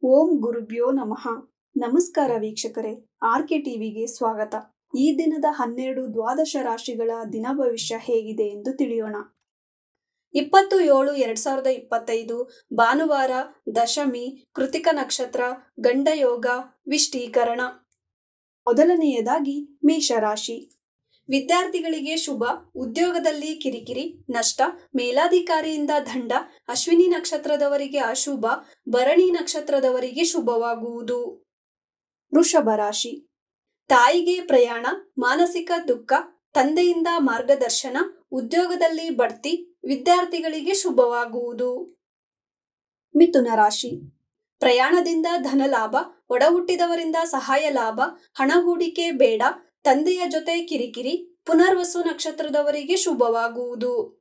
ಓಂ ಗುರುಭ್ಯೋ ನಮಃ. ನಮಸ್ಕಾರ ವೀಕ್ಷಕರೇ, ಆರ್ಕೆ ಟಿವಿಗೆ ಸ್ವಾಗತ. ಈ ದಿನದ 12 ದ್ವಾದಶ ರಾಶಿಗಳ ದಿನ ಭವಿಷ್ಯ ಹೇಗಿದೆ ಎಂದು ತಿಳಿಯೋಣ. 20/7/2025 ಭಾನುವಾರ, ದಶಮಿ, ಕೃತಿಕ ನಕ್ಷತ್ರ, ಗಂಡಯೋಗ, ವಿಷ್ಟೀಕರಣ. ಮೊದಲನೆಯದಾಗಿ ಮೇಷರಾಶಿ. ವಿದ್ಯಾರ್ಥಿಗಳಿಗೆ ಶುಭ. ಉದ್ಯೋಗದಲ್ಲಿ ಕಿರಿಕಿರಿ, ನಷ್ಟ, ಮೇಲಾಧಿಕಾರಿಯಿಂದ ದಂಡ. ಅಶ್ವಿನಿ ನಕ್ಷತ್ರದವರಿಗೆ ಅಶುಭ, ಭರಣಿ ನಕ್ಷತ್ರದವರಿಗೆ ಶುಭವಾಗುವುದು. ವೃಷಭ ರಾಶಿ. ತಾಯಿಗೆ ಪ್ರಯಾಣ, ಮಾನಸಿಕ ದುಃಖ, ತಂದೆಯಿಂದ ಮಾರ್ಗದರ್ಶನ, ಉದ್ಯೋಗದಲ್ಲಿ ಬಡ್ತಿ, ವಿದ್ಯಾರ್ಥಿಗಳಿಗೆ ಶುಭವಾಗುವುದು. ಮಿಥುನ ರಾಶಿ. ಪ್ರಯಾಣದಿಂದ ಧನಲಾಭ, ಒಡ ಹುಟ್ಟಿದವರಿಂದ ಸಹಾಯ ಲಾಭ, ಹಣ ಹೂಡಿಕೆ ಬೇಡ, ತಂದೆಯ ಜೊತೆ ಕಿರಿಕಿರಿ, ಪುನರ್ವಸು ನಕ್ಷತ್ರದವರಿಗೆ ಶುಭವಾಗುವುದು.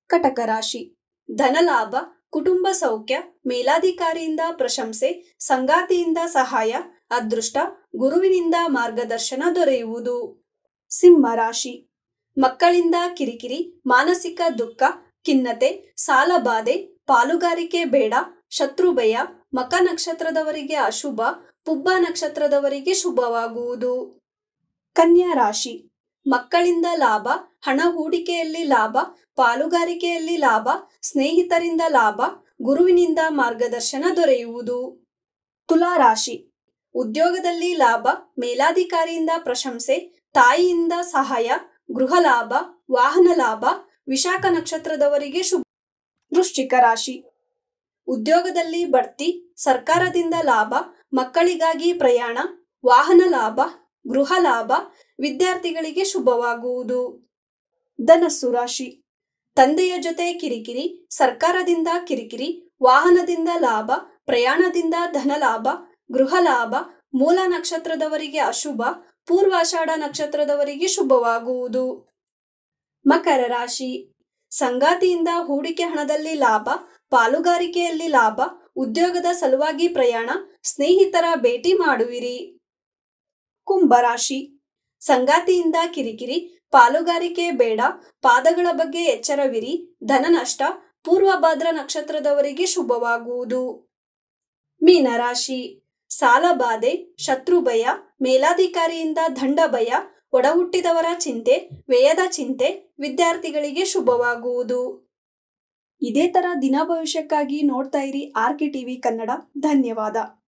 ಕಟಕ ರಾಶಿ. ಧನಲಾಭ, ಕುಟುಂಬ ಸೌಖ್ಯ, ಮೇಲಾಧಿಕಾರಿಯಿಂದ ಪ್ರಶಂಸೆ, ಸಂಗಾತಿಯಿಂದ ಸಹಾಯ, ಅದೃಷ್ಟ, ಗುರುವಿನಿಂದ ಮಾರ್ಗದರ್ಶನ ದೊರೆಯುವುದು. ಸಿಂಹ ರಾಶಿ. ಮಕ್ಕಳಿಂದ ಕಿರಿಕಿರಿ, ಮಾನಸಿಕ ದುಃಖ, ಖಿನ್ನತೆ, ಸಾಲಬಾಧೆ, ಪಾಲುಗಾರಿಕೆ ಬೇಡ, ಶತ್ರುಭಯ, ಮಕ ನಕ್ಷತ್ರದವರಿಗೆ ಅಶುಭ, ಪುಬ್ಬ ನಕ್ಷತ್ರದವರಿಗೆ ಶುಭವಾಗುವುದು. ಕನ್ಯಾ ರಾಶಿ. ಮಕ್ಕಳಿಂದ ಲಾಭ, ಹಣ ಹೂಡಿಕೆಯಲ್ಲಿ ಲಾಭ, ಪಾಲುಗಾರಿಕೆಯಲ್ಲಿ ಲಾಭ, ಸ್ನೇಹಿತರಿಂದ ಲಾಭ, ಗುರುವಿನಿಂದ ಮಾರ್ಗದರ್ಶನ ದೊರೆಯುವುದು. ತುಲಾ ರಾಶಿ. ಉದ್ಯೋಗದಲ್ಲಿ ಲಾಭ, ಮೇಲಾಧಿಕಾರಿಯಿಂದ ಪ್ರಶಂಸೆ, ತಾಯಿಯಿಂದ ಸಹಾಯ, ಗೃಹ ಲಾಭ, ವಾಹನ ಲಾಭ, ವಿಶಾಖ ನಕ್ಷತ್ರದವರಿಗೆ ಶುಭ. ವೃಶ್ಚಿಕ ರಾಶಿ. ಉದ್ಯೋಗದಲ್ಲಿ ಬಡ್ತಿ, ಸರ್ಕಾರದಿಂದ ಲಾಭ, ಮಕ್ಕಳಿಗಾಗಿ ಪ್ರಯಾಣ, ವಾಹನ ಲಾಭ, ಗೃಹ ಲಾಭ, ವಿದ್ಯಾರ್ಥಿಗಳಿಗೆ ಶುಭವಾಗುವುದು. ಧನಸ್ಸು ರಾಶಿ. ತಂದೆಯ ಜೊತೆ ಕಿರಿಕಿರಿ, ಸರ್ಕಾರದಿಂದ ಕಿರಿಕಿರಿ, ವಾಹನದಿಂದ ಲಾಭ, ಪ್ರಯಾಣದಿಂದ ಧನಲಾಭ, ಗೃಹ ಲಾಭ, ಮೂಲ ನಕ್ಷತ್ರದವರಿಗೆ ಅಶುಭ, ಪೂರ್ವಾಷಾಢ ನಕ್ಷತ್ರದವರಿಗೆ ಶುಭವಾಗುವುದು. ಮಕರ ರಾಶಿ. ಸಂಗಾತಿಯಿಂದ ಹೂಡಿಕೆ ಹಣದಲ್ಲಿ ಲಾಭ, ಪಾಲುಗಾರಿಕೆಯಲ್ಲಿ ಲಾಭ, ಉದ್ಯೋಗದ ಸಲುವಾಗಿ ಪ್ರಯಾಣ, ಸ್ನೇಹಿತರ ಭೇಟಿ ಮಾಡುವಿರಿ. ಕುಂಭರಾಶಿ. ಸಂಗಾತಿಯಿಂದ ಕಿರಿಕಿರಿ, ಪಾಲುಗಾರಿಕೆ ಬೇಡ, ಪಾದಗಳ ಬಗ್ಗೆ ಎಚ್ಚರವಿರಿ, ಧನ ನಷ್ಟ, ಪೂರ್ವಭಾದ್ರ ನಕ್ಷತ್ರದವರಿಗೆ ಶುಭವಾಗುವುದು. ಮೀನರಾಶಿ. ಸಾಲಬಾಧೆ, ಶತ್ರುಭಯ, ಮೇಲಾಧಿಕಾರಿಯಿಂದ ದಂಡ ಭಯ, ಒಡ ಹುಟ್ಟಿದವರ ಚಿಂತೆ, ವ್ಯಯದ ಚಿಂತೆ, ವಿದ್ಯಾರ್ಥಿಗಳಿಗೆ ಶುಭವಾಗುವುದು. ಇದೇ ತರ ದಿನ ಭವಿಷ್ಯಕ್ಕಾಗಿ ನೋಡ್ತಾ ಇರಿ ಆರ್ಕೆ ಟಿವಿ ಕನ್ನಡ. ಧನ್ಯವಾದ.